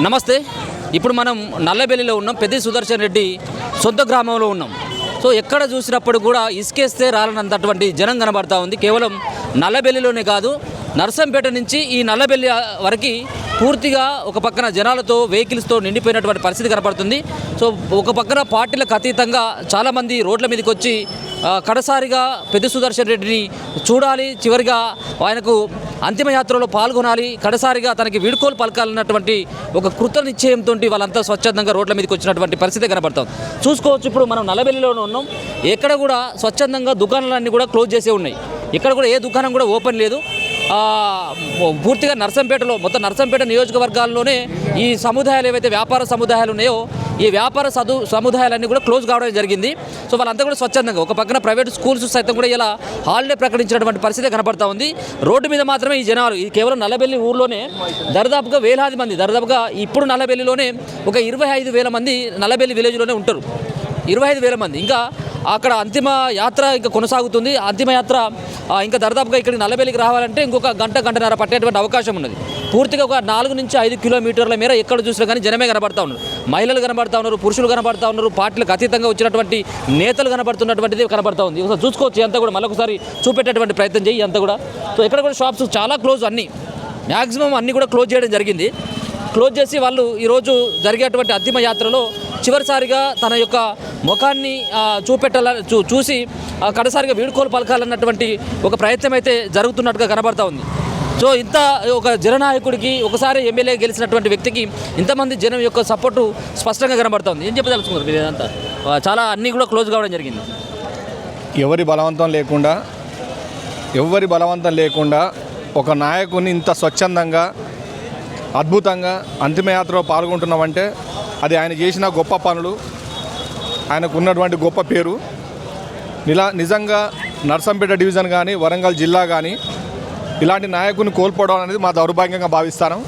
నమస్తే. ఇప్పుడు మనం నల్లబెల్లిలో ఉన్నాం. పెద్ది సుదర్శన్ రెడ్డి సొంత గ్రామంలో ఉన్నాం. సో ఎక్కడ చూసినప్పుడు కూడా ఇసుకేస్తే రాలనంతటువంటి జనం కనబడతా ఉంది. కేవలం నల్లబెల్లిలోనే కాదు, నర్సంపేట నుంచి ఈ నల్లబెల్లి వరకు పూర్తిగా ఒక పక్కన జనాలతో వెహికల్స్తో నిండిపోయినటువంటి పరిస్థితి కనపడుతుంది. సో ఒక పక్కన పార్టీలకు అతీతంగా చాలామంది రోడ్ల మీదకి వచ్చి కడసారిగా పెద్ది సుదర్శన్ రెడ్డిని చూడాలి, చివరిగా ఆయనకు అంతిమయాత్రలో పాల్గొనాలి, కడసారిగా తనకి వీడ్కోలు పలకాలన్నటువంటి ఒక కృత నిశ్చయంతో వాళ్ళంతా స్వచ్ఛందంగా రోడ్ల మీదకి వచ్చినటువంటి పరిస్థితి కనబడతాం. చూసుకోవచ్చు, ఇప్పుడు మనం నల్లబెల్లిలోనే ఉన్నాం. ఎక్కడ కూడా స్వచ్ఛందంగా దుకాణాలన్నీ కూడా క్లోజ్ చేసే ఉన్నాయి. ఇక్కడ కూడా ఏ దుకాణం కూడా ఓపెన్ లేదు. పూర్తిగా నర్సంపేటలో మొత్తం నర్సంపేట నియోజకవర్గాల్లోనే ఈ సముదాయాలు ఏవైతే వ్యాపార సముదాయాలు ఉన్నాయో ఈ వ్యాపార సముదాయాలన్నీ కూడా క్లోజ్ కావడం జరిగింది. సో వాళ్ళంతా కూడా స్వచ్ఛందంగా ఒక పక్కన ప్రైవేట్ స్కూల్స్ సైతం కూడా ఇలా హాలిడే ప్రకటించినటువంటి పరిస్థితి కనబడతా ఉంది. రోడ్డు మీద మాత్రమే ఈ జనాలు, ఇది కేవలం నల్లబెల్లి ఊర్లోనే దరిదాపుగా వేలాది మంది, దరిదాపుగా ఇప్పుడు నల్లబెల్లిలోనే ఒక 25,000 మంది నల్లబెల్లి విలేజ్లోనే ఉంటారు. 25,000 మంది. ఇంకా అక్కడ అంతిమ యాత్ర ఇంకా కొనసాగుతుంది. అంతిమ యాత్ర ఇంకా దరిదాపుగా ఇక్కడికి నల్లబెల్లికి రావాలంటే ఇంకొక గంటన్నర పట్టేటువంటి అవకాశం ఉన్నది. పూర్తిగా ఒక 4 నుంచి 5 కిలోమీటర్ల మేర ఎక్కడ చూసినా కానీ జనమే కనబడతా ఉన్నారు. మహిళలు కనబడతా ఉన్నారు, పురుషులు కనబడతా ఉన్నారు, పార్టీలకు అతీతంగా వచ్చినటువంటి నేతలు కనబడుతున్నటువంటిది కనబడతా ఉంది. ఒకసారి చూసుకోవచ్చు, అంతా కూడా మళ్ళొకసారి చూపెట్టేటువంటి ప్రయత్నం చేయి అంతా కూడా. సో ఎక్కడ కూడా షాప్స్ చాలా క్లోజ్, అన్నీ మ్యాక్సిమం అన్నీ కూడా క్లోజ్ చేయడం జరిగింది. క్లోజ్ చేసి వాళ్ళు ఈరోజు జరిగేటువంటి అంతిమ యాత్రలో చివరిసారిగా తన యొక్క ముఖాన్ని చూసి కడసారిగా వీడ్కోలు పలకాలన్నటువంటి ఒక ప్రయత్నం అయితే జరుగుతున్నట్టుగా కనబడతా ఉంది. సో ఇంత ఒక జననాయకుడికి, ఒకసారి ఎమ్మెల్యే గెలిచినటువంటి వ్యక్తికి ఇంతమంది జనం యొక్క సపోర్టు స్పష్టంగా కనబడుతుంది. ఏం చెప్పదలుచుకున్నారు మీరు? ఇదంతా చాలా అన్నీ కూడా క్లోజ్ కావడం జరిగింది. ఎవరి బలవంతం లేకుండా ఒక నాయకుని ఇంత స్వచ్ఛందంగా అద్భుతంగా అంతిమయాత్రలో పాల్గొంటున్నామంటే అది ఆయన చేసిన గొప్ప పనులు, ఆయనకు ఉన్నటువంటి గొప్ప పేరు. నిజంగా నర్సంపేట డివిజన్ కానీ వరంగల్ జిల్లా కానీ ఇలాంటి నాయకుని కోల్పోవడం అనేది మా దౌర్భాగ్యంగా భావిస్తాను.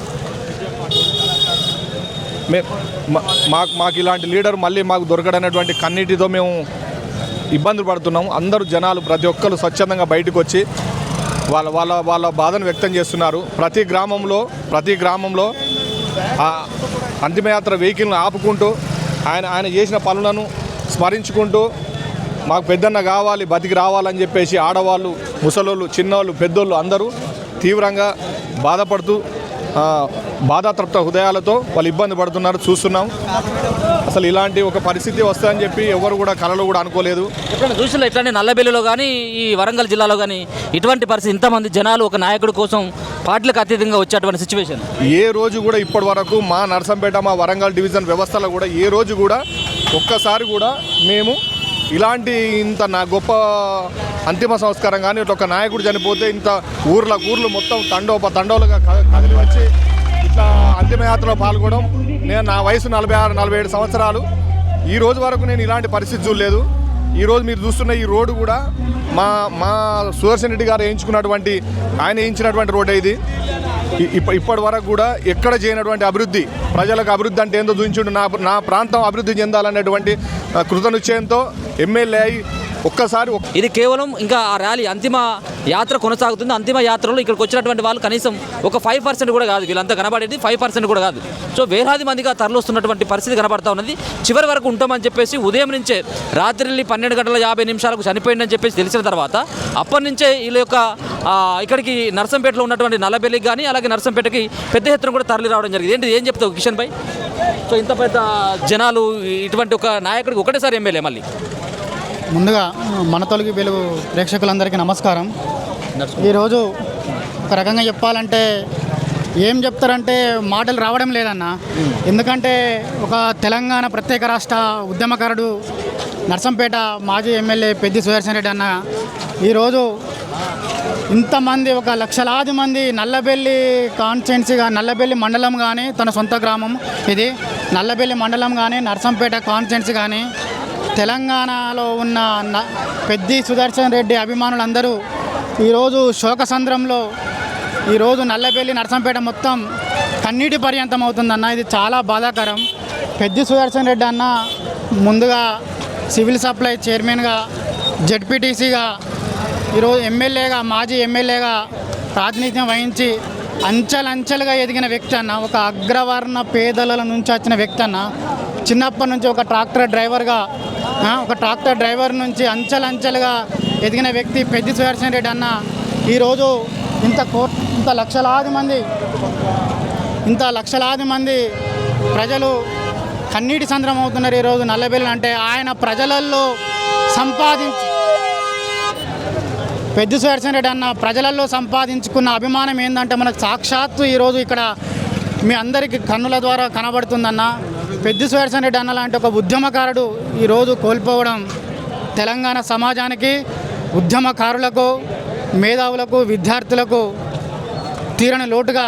మాకు ఇలాంటి లీడర్ మళ్ళీ మాకు దొరకడనేటువంటి కన్నీటితో మేము ఇబ్బందులు పడుతున్నాము. అందరూ జనాలు ప్రతి ఒక్కరు స్వచ్ఛందంగా బయటకు వచ్చి వాళ్ళ బాధను వ్యక్తం చేస్తున్నారు. ప్రతి గ్రామంలో అంతిమయాత్ర వెహికల్ని ఆపుకుంటూ ఆయన చేసిన పనులను స్మరించుకుంటూ మాకు పెద్దన్న కావాలి, బతికి రావాలని చెప్పేసి ఆడవాళ్ళు, ముసలోళ్ళు, చిన్నోళ్ళు, పెద్దోళ్ళు అందరూ తీవ్రంగా బాధపడుతూ బాధాతృప్త హృదయాలతో వాళ్ళు ఇబ్బంది పడుతున్నారు, చూస్తున్నాం. అసలు ఇలాంటి ఒక పరిస్థితి వస్తుందని చెప్పి ఎవరు కూడా కలలో కూడా అనుకోలేదు. ఎప్పుడైనా చూసినా ఇట్లానే నల్లబెల్లిలో కానీ ఈ వరంగల్ జిల్లాలో కానీ ఇటువంటి పరిస్థితి, ఇంతమంది జనాలు ఒక నాయకుడి కోసం పార్టీలకు అతీతంగా వచ్చేటువంటి సిచ్యువేషన్ ఏ రోజు కూడా ఇప్పటి వరకు మా నర్సంపేట, మా వరంగల్ డివిజన్ వ్యవస్థలో కూడా ఏ రోజు కూడా ఒక్కసారి కూడా మేము ఇలాంటి ఇంత గొప్ప అంతిమ సంస్కారం కానీ ఇట్లా ఒక నాయకుడు చనిపోతే ఇంత ఊర్లు మొత్తం తండోలుగా కదిలి వచ్చి ఇట్లా అంతిమయాత్రలో పాల్గొనడం. నా వయసు 46-47 సంవత్సరాలు. ఈ రోజు వరకు నేను ఇలాంటి పరిస్థితి చూడలేదు. ఈరోజు మీరు చూస్తున్న ఈ రోడ్డు కూడా మా సుదర్శన్ రెడ్డి గారు ఆయన వేయించినటువంటి రోడ్డే ఇది. ఇప్పటి వరకు కూడా ఎక్కడ చేయనటువంటి అభివృద్ధి, ప్రజలకు అభివృద్ధి అంటే ఏందో చూపించుంటూ నా ప్రాంతం అభివృద్ధి చెందాలనేటువంటి కృతనిశ్చయంతో ఎమ్మెల్యే అయి ఒక్కసారి ఇది కేవలం ఇంకా ఆ ర్యాలీ అంతిమ యాత్ర కొనసాగుతుంది. అంతిమ యాత్రలో ఇక్కడికి వచ్చినటువంటి వాళ్ళు కనీసం ఒక 5% కూడా కాదు, వీళ్ళంతా కనబడేది 5% కూడా కాదు. సో వేలాది మందిగా తరలిస్తున్నటువంటి పరిస్థితి కనబడతా ఉన్నది. చివరి వరకు ఉంటామని చెప్పేసి ఉదయం నుంచే రాత్రి 12:50 చనిపోయిందని చెప్పేసి తెలిసిన తర్వాత అప్పటి నుంచే వీళ్ళ యొక్క ఇక్కడికి నర్సంపేటలో ఉన్నటువంటి నల్లబెల్లికి కానీ అలాగే నర్సంపేటకి పెద్ద ఎత్తున కూడా తరలి రావడం జరిగింది. ఏంటి ఏం చెప్తావు కిషన్ భాయ్? సో ఇంత పెద్ద జనాలు ఇటువంటి ఒక నాయకుడికి ఒకటేసారి ఎమ్మెల్యే మళ్ళీ. ముందుగా మన తొలగి వెలుగు ప్రేక్షకులందరికీ నమస్కారం. ఈరోజు ఒక రకంగా చెప్పాలంటే ఏం చెప్తారంటే మాటలు రావడం లేదన్న. ఎందుకంటే ఒక తెలంగాణ ప్రత్యేక రాష్ట్ర ఉద్యమకారుడు నర్సంపేట మాజీ ఎమ్మెల్యే పెద్ది సుదర్శన్ రెడ్డి అన్న ఈరోజు ఇంతమంది ఒక లక్షలాది మంది నల్లబెల్లి కాన్స్టిట్యున్సీగా, నల్లబెల్లి మండలం కానీ తన సొంత గ్రామం ఇది, నల్లబెల్లి మండలం కానీ నర్సంపేట కాన్స్టిట్యున్సీ కానీ తెలంగాణలో ఉన్న పెద్ది సుదర్శన్ రెడ్డి అభిమానులందరూ ఈరోజు శోకసంద్రంలో ఈరోజు నల్లబెల్లి నర్సంపేట మొత్తం కన్నీటి పర్యంతం అవుతుందన్న. ఇది చాలా బాధాకరం. పెద్ది సుదర్శన్ రెడ్డి అన్న ముందుగా సివిల్ సప్లై చైర్మన్గా, జెడ్పీటీసీగా, ఈరోజు ఎమ్మెల్యేగా, మాజీ ఎమ్మెల్యేగా ప్రాతినిధ్యం వహించి అంచెలంచెలుగా ఎదిగిన వ్యక్తి అన్న, ఒక అగ్రవర్ణ పేదల నుంచి వచ్చిన వ్యక్తి అన్న. చిన్నప్పటి నుంచి ఒక ట్రాక్టర్ డ్రైవర్ నుంచి అంచెలంచెలుగా ఎదిగిన వ్యక్తి పెద్ది సుదర్శన్ రెడ్డి అన్న. ఈరోజు ఇంత లక్షలాది మంది ప్రజలు కన్నీటి సంద్రం అవుతున్నారు ఈరోజు నల్లబెల్లి అంటే. ఆయన ప్రజలలో పెద్ది సుదర్శన్ రెడ్డి అన్న ప్రజలలో సంపాదించుకున్న అభిమానం ఏంటంటే మనకు సాక్షాత్తు ఈరోజు ఇక్కడ మీ అందరికీ కన్నుల ద్వారా కనబడుతుందన్న. పెద్ది సుదర్శన్ రెడ్డి అన్న లాంటి ఒక ఉద్యమకారుడు ఈరోజు కోల్పోవడం తెలంగాణ సమాజానికి, ఉద్యమకారులకు, మేధావులకు, విద్యార్థులకు తీరని లోటుగా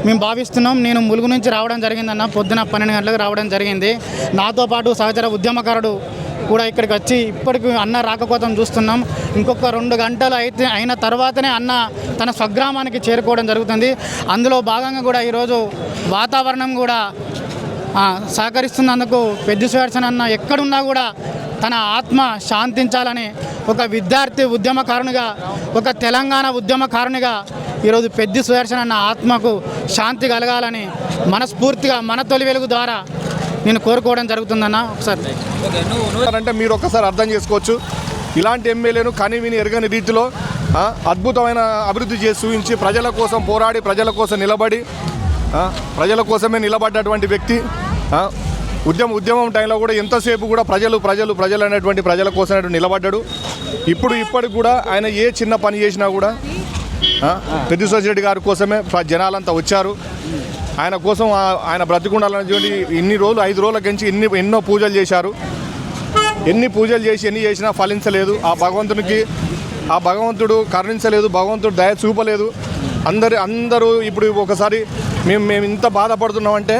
మేము భావిస్తున్నాం. నేను ములుగు నుంచి రావడం జరిగిందన్న, పొద్దున 12 గంటలకు రావడం జరిగింది. నాతో పాటు సహచర ఉద్యమకారుడు కూడా ఇక్కడికి వచ్చి ఇప్పటికి అన్న రాకపోతం చూస్తున్నాం. ఇంకొక 2 గంటలు అయిన తర్వాతనే అన్న తన స్వగ్రామానికి చేరుకోవడం జరుగుతుంది. అందులో భాగంగా కూడా ఈరోజు వాతావరణం కూడా సహకరిస్తున్నందుకు పెద్ది సుదర్శన్ అన్న ఎక్కడున్నా కూడా తన ఆత్మ శాంతించాలని ఒక విద్యార్థి ఉద్యమకారునిగా, ఒక తెలంగాణ ఉద్యమకారునిగా ఈరోజు పెద్ది సుదర్శన్ అన్న ఆత్మకు శాంతి కలగాలని మనస్ఫూర్తిగా మన తొలి వెలుగు ద్వారా నేను కోరుకోవడం జరుగుతుందన్న. ఒకసారి అంటే మీరు ఒక్కసారి అర్థం చేసుకోవచ్చు, ఇలాంటి ఎమ్మెల్యేను కని విని ఎరగని రీతిలో అద్భుతమైన అభివృద్ధి చేసి చూపించి ప్రజల కోసం పోరాడి ప్రజల కోసం నిలబడి ప్రజల కోసమే నిలబడ్డటువంటి వ్యక్తి. ఉద్యమం టైంలో కూడా ఎంతసేపు కూడా ప్రజలు అనేటువంటి ప్రజల కోసం నిలబడ్డాడు. ఇప్పటికి కూడా ఆయన ఏ చిన్న పని చేసినా కూడా పెద్ది సుదర్శన్ రెడ్డి గారి కోసమే జనాలంతా వచ్చారు. ఆయన కోసం ఆయన బ్రతికుండాలని ఇన్ని రోజులు 5 రోజుల నుంచి ఎన్నో పూజలు చేశారు. ఎన్ని పూజలు చేసి ఎన్ని చేసినా ఫలించలేదు. ఆ భగవంతుడు కరుణించలేదు, భగవంతుడు దయ చూపలేదు. అందరూ ఇప్పుడు ఒకసారి మేము ఇంత బాధపడుతున్నామంటే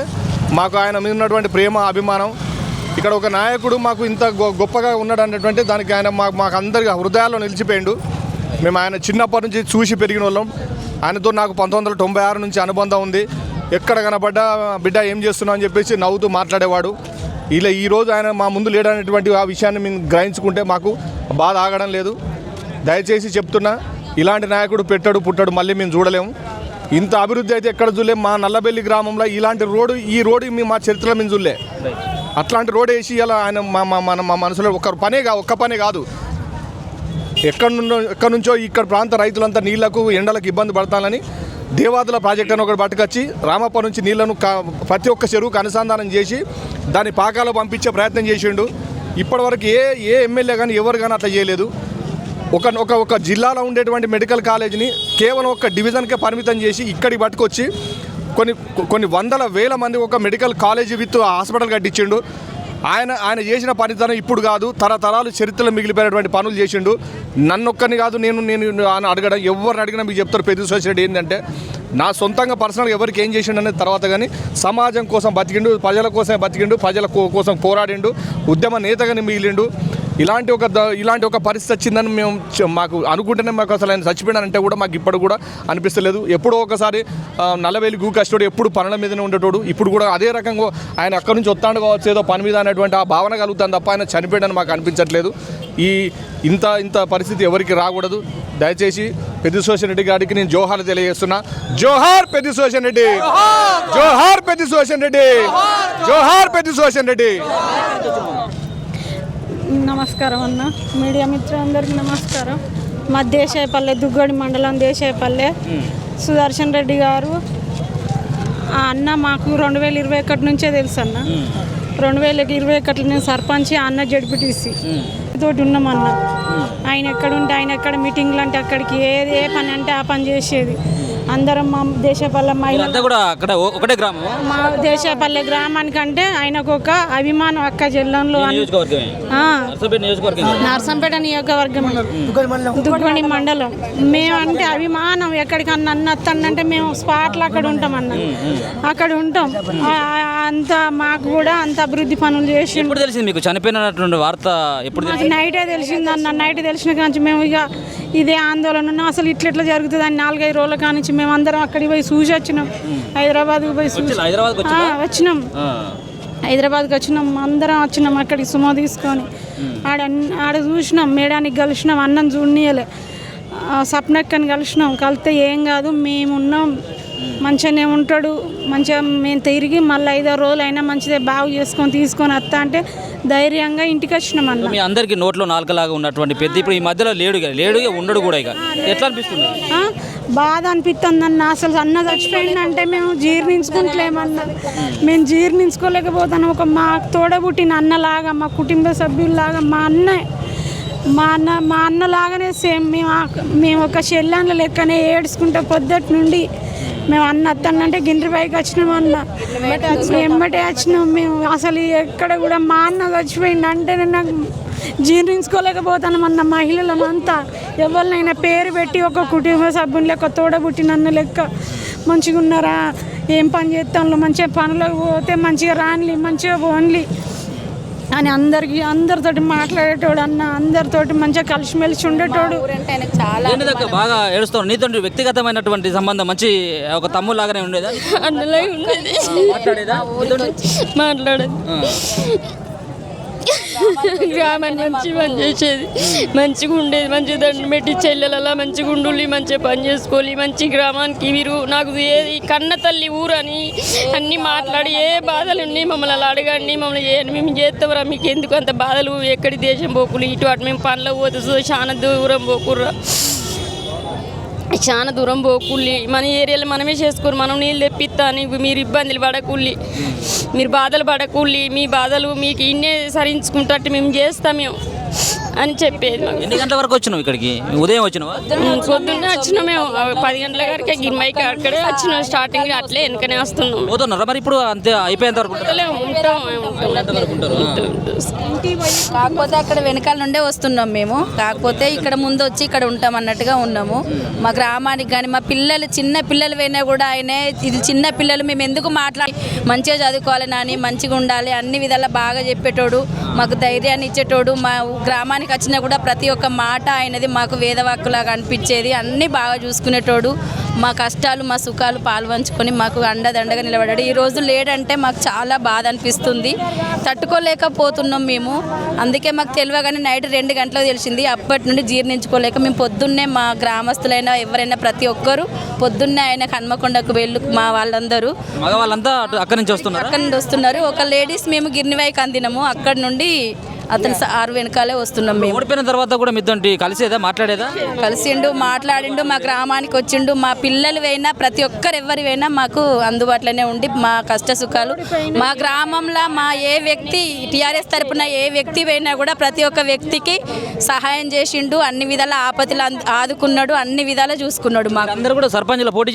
మాకు ఆయన మీద ఉన్నటువంటి ప్రేమ, అభిమానం. ఇక్కడ ఒక నాయకుడు మాకు ఇంత గొప్పగా ఉన్నాడు అనేటువంటి దానికి ఆయన మాకు అందరికీ హృదయాల్లో నిలిచిపోయిండు. మేము ఆయన చిన్నప్పటి నుంచి చూసి పెరిగిన వాళ్ళం. ఆయనతో నాకు 1996 నుంచి అనుబంధం ఉంది. ఎక్కడ కనపడ్డా బిడ్డ ఏం చేస్తున్నావు అని చెప్పేసి నవ్వుతూ మాట్లాడేవాడు. ఇలా ఈరోజు ఆయన మా ముందు లేడనేటువంటి ఆ విషయాన్ని మేము గ్రహించుకుంటే మాకు బాధ ఆగడం లేదు. దయచేసి చెప్తున్నా, ఇలాంటి నాయకుడు పుట్టడు మళ్ళీ మేము చూడలేము. ఇంత అభివృద్ధి అయితే ఎక్కడ చూడలేము. మా నల్లబెల్లి గ్రామంలో ఇలాంటి ఈ రోడ్డు మా చరిత్రలో మేము చూడలే. అట్లాంటి రోడ్ వేసి ఇలా ఆయన మా మనసులో ఒక్క పనే కాదు, ఎక్కడి నుంచో ఇక్కడ ప్రాంత రైతులంతా నీళ్లకు ఎండలకు ఇబ్బంది పడతానని దేవాదుల ప్రాజెక్ట్ అని ఒకటి పట్టుకొచ్చి రామప్ప నుంచి నీళ్లను ప్రతి ఒక్క చెరువుకు అనుసంధానం చేసి దాన్ని పాకాలో పంపించే ప్రయత్నం చేసిండు. ఇప్పటివరకు ఏ ఎమ్మెల్యే కానీ ఎవరు కానీ అట్లా చేయలేదు. ఒక జిల్లాలో ఉండేటువంటి మెడికల్ కాలేజీని కేవలం ఒక డివిజన్కే పరిమితం చేసి ఇక్కడికి పట్టుకొచ్చి కొన్ని వందల వేల మంది ఒక మెడికల్ కాలేజీ విత్ హాస్పిటల్ కట్టించిండు. ఆయన చేసిన పనితనం ఇప్పుడు కాదు, తరతరాలు చరిత్రలో మిగిలిపోయినటువంటి పనులు చేసిండు. నన్నొక్కరిని కాదు, నేను అడగడం ఎవరిని అడిగినా మీకు చెప్తారు పెద్ది సుదర్శన్ రెడ్డి ఏంటంటే నా సొంతంగా పర్సనల్గా ఎవరికి ఏం చేసిండు అనేది తర్వాత, కానీ సమాజం కోసం బతికిండు, ప్రజల కోసమే బతికిండు, ప్రజల కోసం పోరాడిండు, ఉద్యమ నేతగానే మిగిలిండు. ఇలాంటి ఒక పరిస్థితి వచ్చిందని మాకు అనుకుంటేనే మాకు అసలు ఆయన చచ్చిపోయినారంటే కూడా మాకు ఇప్పుడు కూడా అనిపిస్తలేదు. ఎప్పుడో ఒకసారి నల్లబెల్లి కష్టోడు ఎప్పుడు పనుల మీదనే ఉండేటోడు. ఇప్పుడు కూడా అదే రకంగా ఆయన అక్కడి నుంచి వస్తాడు కావచ్చు ఏదో పని మీద అనేటువంటి ఆ భావన కలుగుతాను తప్ప ఆయన చనిపోయాడని మాకు అనిపించట్లేదు. ఇంత పరిస్థితి ఎవరికి రాకూడదు. దయచేసి పెద్ది సుదర్శన్ రెడ్డి గారికి నేను జోహార్ తెలియజేస్తున్నా. జోహార్ పెద్ది సుదర్శన్ రెడ్డి, జోహార్ పెద్ది సుదర్శన్ రెడ్డి, జోహార్ పెద్ది సుదర్శన్ రెడ్డి. నమస్కారం అన్న, మీడియా మిత్రులందరికీ నమస్కారం. మా దేశాయపల్లె దుగ్గడి మండలం దేశాయపల్లె సుదర్శన్ రెడ్డి గారు అన్న మాకు 2021 నుంచే తెలుసు అన్న. 2021 నేను సర్పంచ్, అన్న జడ్పీటీసీ తోటి ఉన్నామన్న. ఆయన ఎక్కడుంటే ఆయన ఎక్కడ మీటింగ్లు అంటే అక్కడికి ఏ పని అంటే ఆ పని చేసేది. అందరం మా దేశపల్లె మహిళలు కూడా అక్కడ ఒకటే గ్రామం. మా దేశపల్లె గ్రామానికంటే ఆయనకు ఒక అభిమానం. అక్క జిల్లాలో నర్సంపేట నియోజకవర్గం దుగ్గడి మండలం. మేమంటే అభిమానం. ఎక్కడికన్నా అన్నత్తంటే మేము స్పాట్లో అక్కడ ఉంటాం అన్న, అక్కడ ఉంటాం. అంత మాకు కూడా అంత అభివృద్ధి పనులు చేసి. ఎప్పుడు తెలిసింది మీకు చనిపోయినటువంటి వార్త? ఎప్పుడు మాకు నైటే తెలిసింది అన్న. నైట్ తెలిసిన కానీ మేము ఇక ఇదే ఆందోళన ఉన్నాం. అసలు ఇట్లా జరుగుతుంది అని 4-5 రోజుల కానించి మేము అందరం అక్కడికి పోయి చూసి వచ్చినాం. హైదరాబాద్కి పోయి వచ్చినాం. హైదరాబాద్కి వచ్చినాం, అందరం వచ్చినాం అక్కడికి సుమో తీసుకొని. ఆడ చూసినాం, మేడానికి కలిసినాం, అన్నం చూడనీయలే. సప్నక్కని కలిసినాం. కలిస్తే ఏం కాదు మేమున్నాం, మంచిగానే ఉంటాడు. మంచిగా మేము తిరిగి మళ్ళీ 5 రోజులైనా మంచిదే బాగు చేసుకొని తీసుకొని వస్తా అంటే ధైర్యంగా ఇంటికి వచ్చినాం అన్న. మీ అందరికీ నోట్లో నాలుకలాగా ఉన్నటువంటి పెద్ద ఇప్పుడు ఈ మధ్యలో లేడుగా ఉండడు కూడా ఇక ఎట్లా అనిపిస్తుంది? బాధ అనిపిస్తుందన్న. అసలు అన్న చచ్చిపోయిందంటే మేము జీర్ణించుకుంటలేమన్నా. మేము జీర్ణించుకోలేకపోతాను. మా తోడబుట్టిన అన్నలాగా, మా కుటుంబ సభ్యుల్లాగా మా అన్నలాగానే సేమ్ మేము ఒక చెల్లెళ్ళ లెక్కనే ఏడ్చుకుంటా పొద్దుటి నుండి. మేము అన్న అత్తన్నంటే గిండ్రి పైకి వచ్చినాం అన్న, ఎమ్మటే వచ్చినాం మేము. అసలు ఎక్కడ కూడా మా అన్న చచ్చిపోయింది అంటే నాకు జీర్ణించుకోలేకపోతాను అన్న. మహిళలమంతా ఎవరినైనా పేరు పెట్టి ఒక కుటుంబ సభ్యుని లెక్క తోడబుట్టిన అన్న లెక్క మంచిగా ఉన్నారా, ఏం పని చేస్తాను, మంచిగా పనులకు పోతే మంచిగా రానిలి, మంచిగా పోన్లి అని అందరితోటి మాట్లాడేటోడు అన్న. అందరితోటి మంచిగా కలిసిమెలిసి ఉండేటోడు. బాగా ఏడుస్తాడు. నీతో వ్యక్తిగతమైనటువంటి సంబంధం మంచి ఒక తమ్ముడు లాగానే ఉండేదా? అన్నలాగా ఉండేది. మాట్లాడేది గ్రామాన్ని మంచి పని చేసేది, మంచిగా ఉండేది. మంచిగా దండం పెట్టి చెల్లెలలా మంచిగా ఉండుల్లి, మంచిగా పని చేసుకోవాలి, మంచి గ్రామానికి మీరు నాకు ఏది కన్న తల్లి ఊరని అన్నీ మాట్లాడి ఏ బాధలు ఉన్నాయి మమ్మల్ని అలా అడగండి, మమ్మల్ని మేము చేస్తామరా, మీకు ఎందుకు అంత బాధలు, ఎక్కడి దేశం పోకులు ఇటు అటు మేము పనులకు పోతే చాలా దూరం పోకుర్రా, చాలా దూరం పోకుల్లి, మన ఏరియాలో మనమే చేసుకోరు, మనం నీళ్ళు తెప్పిస్తా అని మీరు ఇబ్బందులు పడకుల్లి, మీరు బాధలు పడకుల్లి, మీ బాధలు మీకు ఇన్నే సరించుకుంటట్టు మేము చేస్తాం మేము అని చెప్పేది. ఎన్ని గంటల వరకు వచ్చినావు ఇక్కడికి? ఉదయం వచ్చినావా? పొద్దున్నే వచ్చినాం మేము 10 గంటల వరకే గిన్మైకి అక్కడే వచ్చినాం. స్టార్టింగ్ అట్లే వెనకనే వస్తున్నాం. పోతున్నారా మరి ఇప్పుడు? అంతే అయిపోయేంత వరకు కాకపోతే అక్కడ వెనకాల నుండే వస్తున్నాం మేము. కాకపోతే ఇక్కడ ముందు వచ్చి ఇక్కడ ఉంటాం అన్నట్టుగా ఉన్నాము. మా గ్రామానికి కానీ మా పిల్లలు చిన్న పిల్లలు పోయినా కూడా ఆయనే ఇది చిన్న పిల్లలు మేము ఎందుకు మాట్లాడి మంచిగా చదువుకోవాలి నాని, మంచిగా ఉండాలి, అన్ని విధాలా బాగా చెప్పేటోడు, మాకు ధైర్యాన్ని ఇచ్చేటోడు. మా గ్రామానికి వచ్చినా కూడా ప్రతి ఒక్క మాట ఆయనది మాకు వేదవాక్కులాగా అనిపించేది. అన్నీ బాగా చూసుకునేటోడు. మా కష్టాలు మా సుఖాలు పాల్పంచుకొని మాకు అండదండగా నిలబడ్డాడు. ఈ రోజు లేడంటే మాకు చాలా బాధ అనిపిస్తుంది, తట్టుకోలేకపోతున్నాం మేము. అందుకే మాకు తెలియగానే నైట్ 2 గంటలకు తెలిసింది. అప్పటి నుండి జీర్ణించుకోలేక మేము పొద్దున్నే మా గ్రామస్తులైనా ఎవరైనా ప్రతి ఒక్కరు పొద్దున్నే ఆయన హన్మకొండకు వెళ్ళు మా వాళ్ళందరూ మగవాళ్ళంతా అక్కడి నుంచి వస్తున్నారు. ఒక లేడీస్ మేము గిర్నివాయికి అందినాము. అక్కడి నుండి అతను 6 వెనకాలే వస్తున్నాం మేము. ఓడిపోయిన తర్వాత కూడా మీతో కలిసేదా, మాట్లాడేదా? కలిసిండు, మాట్లాడిండు, మా గ్రామానికి వచ్చిండు. మా పిల్లలు అయినా ప్రతి ఒక్కరు ఎవరివైనా మాకు అందుబాటులోనే ఉండి మా కష్ట సుఖాలు మా గ్రామంలో మా ఏ వ్యక్తి టీఆర్ఎస్ తరపున ఏ వ్యక్తి అయినా కూడా ప్రతి ఒక్క వ్యక్తికి సహాయం చేసిండు. అన్ని విధాల ఆపదలు ఆదుకున్నాడు, అన్ని విధాలా చూసుకున్నాడు. మాకు అందరూ కూడా సర్పంచ్లో పోటీ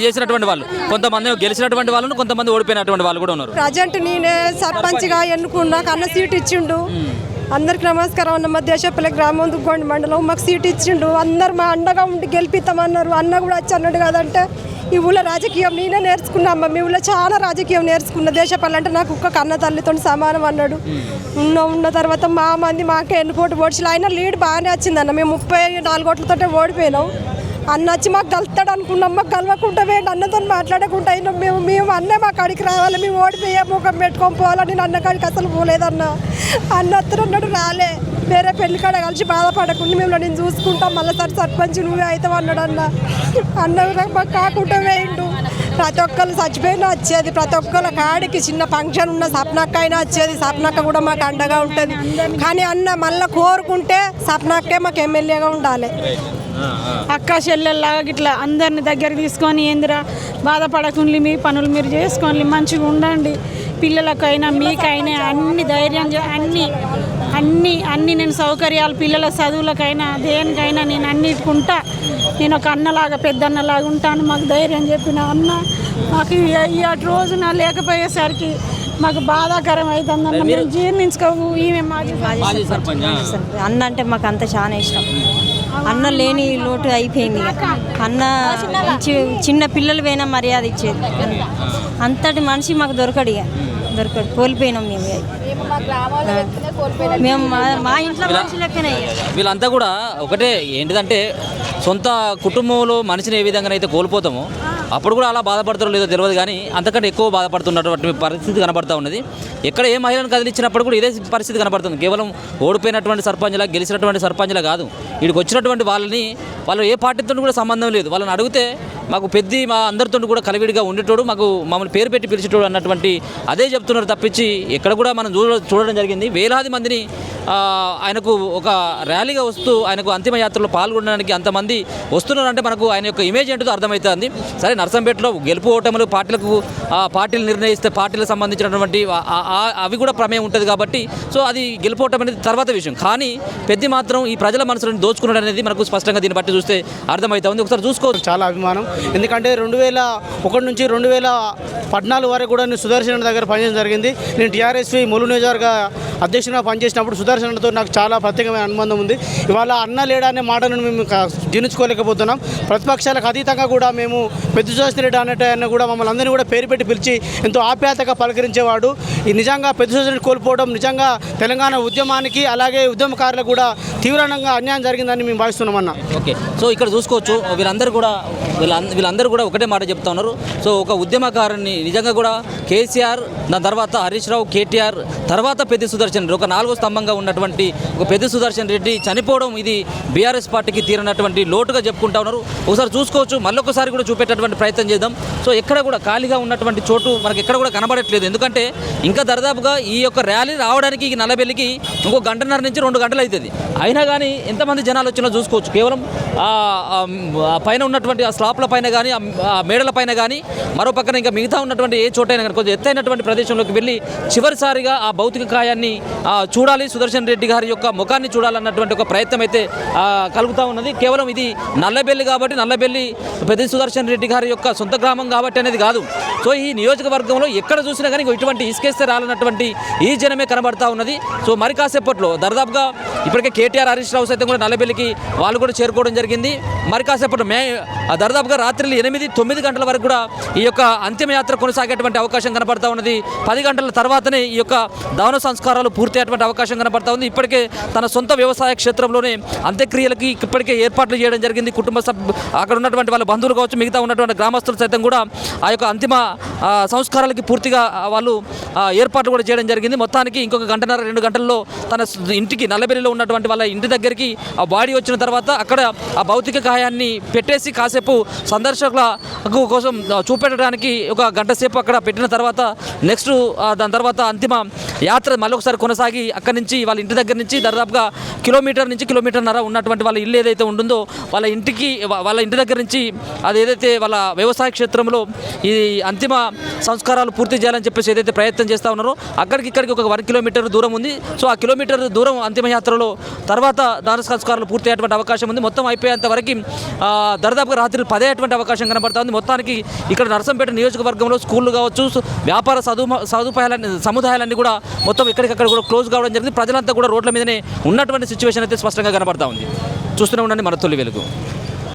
చేసినటువంటి వాళ్ళు, కొంతమంది గెలిచినటువంటి వాళ్ళు, కొంతమంది ఓడిపోయినటువంటి వాళ్ళు కూడా ఉన్నారు. ప్రజెంట్ నేనే సర్పంచ్గా ఎన్నుకున్నా, కన్న సీట్ ఇచ్చిండు. అందరికి నమస్కారం అన్న. మా దేశపల్లి గ్రామం దుగ్గొండి మండలం మాకు సీట్ ఇచ్చిండు. అందరు మా అండగా ఉండి గెలిపిస్తామన్నారు. అన్న కూడా వచ్చి అన్నాడు కదంటే ఈ ఊళ్ళో రాజకీయం నేనే నేర్చుకున్నా అమ్మ, మీ ఊళ్ళో చాలా రాజకీయం నేర్చుకున్నా. దేశపల్లి అంటే నాకు ఒక్క కన్న తల్లితో సమానం అన్నాడు. ఉన్న తర్వాత మా మంది మాకే ఎన్నుకోటి ఓడిచి ఆయన లీడ్ బాగానే వచ్చిందన్న. మేము 34 ఓట్లతో ఓడిపోయినాం. అన్న వచ్చి మాకు కలుస్తాడు అనుకున్నాం, మాకు కలవకుండా వేయండి, అన్నతో మాట్లాడకుండా అయినాం. మేము అన్నే మా కాడికి రావాలి, మేము ఓడిపోయే ముఖం పెట్టుకొని పోవాలని నేను అన్న కాడికి అసలు పోలేదన్న. అన్న అత్తన్నాడు రాలే, వేరే పెళ్లి కాడ కలిసి బాధపడకుండా మేము నేను చూసుకుంటాం, మళ్ళీ సర్పంచ్ నువ్వే అవుతావు అన్నాడు అన్న. అన్న మాకు కాకుండా వేయండు. ప్రతి ఒక్కరు చచ్చిపోయినా వచ్చేది, ప్రతి ఒక్కళ్ళ కాడికి చిన్న ఫంక్షన్ ఉన్న సప్నక్క అయినా వచ్చేది. సప్నక్క కూడా మాకు అండగా ఉంటుంది. కానీ అన్న మళ్ళీ కోరుకుంటే సప్నక్కే మాకు ఎమ్మెల్యేగా ఉండాలి. అక్క చెల్లెల్లాగా ఇట్లా అందరిని దగ్గర తీసుకొని ఏందిరా బాధపడకుండా మీ పనులు మీరు చేసుకోండి, మంచిగా ఉండండి, పిల్లలకైనా మీకైనా అన్ని ధైర్యం అన్ని నేను సౌకర్యాలు పిల్లల చదువులకైనా దేనికైనా నేను అన్నిటికుంటా. నేను ఒక అన్నలాగా పెద్దన్నలాగా ఉంటాను, మాకు ధైర్యం చెప్పిన అన్న. మాకు ఇటు రోజున లేకపోయేసరికి మాకు బాధాకరం అవుతుందన్న. మేము జీర్ణించుకోవు. ఈమె మాజీ సర్పంచ్ అన్న అంటే మాకు అంత చాలా ఇష్టం. అన్న లేని లోటు అయిపోయింది. అన్న చిన్న పిల్లలు పోయినా మర్యాద ఇచ్చేది. అంతటి మనిషి మాకు దొరకడు, కోల్పోయినాం మేము మా ఇంట్లో మనిషి లెక్కనే. వీళ్ళంతా కూడా ఒకటే ఏంటిదంటే సొంత కుటుంబంలో మనిషిని ఏ విధంగా అయితే కోల్పోతామో అప్పుడు కూడా అలా బాధపడుతారో లేదో తెలియదు కానీ అంతకంటే ఎక్కువ బాధపడుతున్నటువంటి పరిస్థితి కనబడుతూ ఉన్నది. ఎక్కడ ఏ మహిళను కదిలించినప్పుడు కూడా ఇదే పరిస్థితి కనబడుతుంది. కేవలం ఓడిపోయినటువంటి సర్పంచ్లా గెలిచినటువంటి సర్పంచ్లా కాదు, వీడికి వచ్చినటువంటి వాళ్ళు ఏ పార్టీతో కూడా సంబంధం లేదు. వాళ్ళని అడిగితే మాకు మా అందరితో కూడా కలివిడిగా ఉండేటోడు, మమ్మల్ని పేరు పెట్టి పిలిచేటోడు అన్నటువంటి అదే చెప్తున్నారు తప్పించి ఎక్కడ కూడా మనం చూడడం జరిగింది. వేలాది మందిని ఆయనకు ఒక ర్యాలీగా వస్తూ ఆయనకు అంతిమ యాత్రలో పాల్గొనడానికి అంతమంది వస్తున్నారంటే మనకు ఆయన యొక్క ఇమేజ్ ఏంటో అర్థమవుతుంది. సరే, నర్సంపేటలో గెలుపు ఓటములు పార్టీలు నిర్ణయిస్తే పార్టీలకు సంబంధించినటువంటి అవి కూడా ప్రమేయం ఉంటుంది కాబట్టి సో అది గెలుపోవటం అనేది తర్వాత విషయం. కానీ పెద్ద మాత్రం ఈ ప్రజల మనసులను దోచుకున్నాడు అనేది మనకు స్పష్టంగా దీన్ని బట్టి చూస్తే అర్థమవుతుంది. ఒకసారి చూసుకోవచ్చు. చాలా అభిమానం, ఎందుకంటే 2001 నుంచి 2014 వరకు కూడా నేను సుదర్శన్ దగ్గర పనిచేయడం జరిగింది. నేను టీఆర్ఎస్వి ములుగు నియోజకవర్గ అధ్యక్షునిగా పనిచేసినప్పుడు సుదర్శన్తో నాకు చాలా ప్రత్యేకమైన అనుబంధం ఉంది. ఇవాళ అన్న లేడనే మాటను మేము జీర్ణించుకోలేకపోతున్నాం. ప్రతిపక్షాలకు అతీతంగా కూడా మేము పెద్ద సుదర్శన్ రెడ్డి అన్నట్టు కూడా మమ్మల్ని అందరినీ కూడా పేరు పెట్టి పిలిచి ఎంతో ఆప్యాయతగా పలకరించేవాడు. ఈ నిజంగా పెద్ద సుదర్శన్ రెడ్డి కోల్పోవడం నిజంగా తెలంగాణ ఉద్యమానికి అలాగే ఉద్యమకారులకు కూడా తీవ్రంగా అన్యాయం జరిగిందని మేము భావిస్తున్నామన్న. ఓకే, సో ఇక్కడ చూసుకోవచ్చు వీళ్ళందరూ కూడా ఒకటే మాట చెప్తా ఉన్నారు. సో ఒక ఉద్యమకారుని నిజంగా కూడా కేసీఆర్, దాని తర్వాత హరీష్ రావు, కేటీఆర్, తర్వాత పెద్ద సుదర్శన్ రెడ్డి, ఒక 4వ స్తంభంగా ఉన్నటువంటి ఒక పెద్ద సుదర్శన్ రెడ్డి చనిపోవడం ఇది బీఆర్ఎస్ పార్టీకి తీరనటువంటి లోటుగా చెప్పుకుంటా ఉన్నారు. ఒకసారి చూసుకోవచ్చు, మళ్ళొకసారి కూడా చూపెట్టేటువంటి ప్రయత్నం చేద్దాం. సో ఎక్కడ కూడా ఖాళీగా ఉన్నటువంటి చోటు మనకి ఎక్కడ కూడా కనబడట్లేదు. ఎందుకంటే ఇంకా దాదాపుగా ఈ యొక్క ర్యాలీ రావడానికి ఈ నల్లబెల్లికి ఇంకో 1.5 నుంచి 2 గంటలు అవుతుంది. అయినా కానీ ఎంతమంది జనాలు వచ్చినా చూసుకోవచ్చు. కేవలం పైన ఉన్నటువంటి ఆ స్లాప్ల పైన కానీ ఆ మేడల పైన కానీ మరో పక్కన ఇంకా మిగతా ఉన్నటువంటి ఏ చోటైనా కానీ కొంచెం ఎత్తైనటువంటి ప్రదేశంలోకి వెళ్ళి చివరిసారిగా ఆ భౌతిక కాయాన్ని చూడాలి, సుదర్శన్ రెడ్డి గారి యొక్క ముఖాన్ని చూడాలన్నటువంటి ఒక ప్రయత్నం అయితే కలుగుతూ ఉన్నది. కేవలం ఇది నల్లబెల్లి కాబట్టి, నల్లబెల్లి పెద్ద సుదర్శన్ రెడ్డి గారి యొక్క సొంత గ్రామం కాబట్టి అనేది కాదు. సో ఈ నియోజకవర్గంలో ఎక్కడ చూసినా కానీ ఇటువంటి ఇసుకేస్తే రాలన్నటువంటి ఈ జనమే కనబడతా ఉన్నది. సో మరి కాసేపట్లో దాదాపుగా ఇప్పటికే కేటీఆర్, హరీష్ రావు సైతం కూడా నల్లబెల్లికి వాళ్ళు కూడా చేరుకోవడం జరిగింది. మరి కాసేపట్లో దాదాపుగా రాత్రి 8-9 గంటల వరకు కూడా ఈ యొక్క అంతిమయాత్ర కొనసాగేటువంటి అవకాశం కనబడతా ఉన్నది. 10 గంటల తర్వాతనే ఈ యొక్క దహన సంస్కారాలు పూర్తయ్యేటువంటి అవకాశం కనబడతా ఉంది. ఇప్పటికే తన సొంత వ్యవసాయ క్షేత్రంలోనే అంత్యక్రియలకి ఇప్పటికే ఏర్పాట్లు చేయడం జరిగింది. కుటుంబ అక్కడ ఉన్నటువంటి వాళ్ళ బంధువులు కావచ్చు, మిగతా ఉన్నటువంటి గ్రామస్తులు సైతం కూడా ఆ యొక్క అంతిమ సంస్కారాలకి పూర్తిగా వాళ్ళు ఏర్పాట్లు కూడా చేయడం జరిగింది. మొత్తానికి ఇంకొక 1.5-2 గంటల్లో తన ఇంటికి నల్లబెల్లిలో ఉన్నటువంటి వాళ్ళ ఇంటి దగ్గరికి ఆ బాడీ వచ్చిన తర్వాత అక్కడ ఆ భౌతిక కాయాన్ని పెట్టేసి కాసేపు సందర్శకుల కోసం చూపెట్టడానికి ఒక గంట సేపు అక్కడ పెట్టిన తర్వాత నెక్స్ట్ దాని తర్వాత అంతిమ యాత్ర మళ్ళొకసారి కొనసాగి అక్కడి నుంచి వాళ్ళ ఇంటి దగ్గర నుంచి దాదాపుగా 1 కిలోమీటర్ నుంచి 1.5 కిలోమీటర్ ఉన్నటువంటి వాళ్ళ ఇల్లు ఏదైతే ఉంటుందో వాళ్ళ ఇంటి దగ్గర నుంచి అది ఏదైతే వాళ్ళ వ్యవసాయ క్షేత్రంలో ఈ అంతిమ సంస్కారాలు పూర్తి చేయాలని చెప్పేసి ఏదైతే ప్రయత్నం చేస్తూ ఉన్నారో ఇక్కడికి ఒక 1 కిలోమీటర్ దూరం ఉంది. సో ఆ 1 కిలోమీటర్ దూరం అంతిమయాత్రలో తర్వాత దాన సంస్కారాలు పూర్తి అయ్యేటువంటి అవకాశం ఉంది. మొత్తం అయిపోయేంత వరకు దాదాపుగా రాత్రి 10 అయ్యేటువంటి అవకాశం కనబడుతుంది. మొత్తానికి ఇక్కడ నర్సంపేట నియోజకవర్గంలో స్కూళ్ళు కావచ్చు, వ్యాపార సముదాయాలన్నీ కూడా మొత్తం ఎక్కడికక్కడ కూడా క్లోజ్ కావడం జరిగింది. ప్రజలంతా కూడా రోడ్ల మీదనే ఉన్నటువంటి సిచ్యువేషన్ అయితే స్పష్టంగా కనబడతా ఉంది. చూస్తూనే ఉండండి మన తొలి వెలుగు.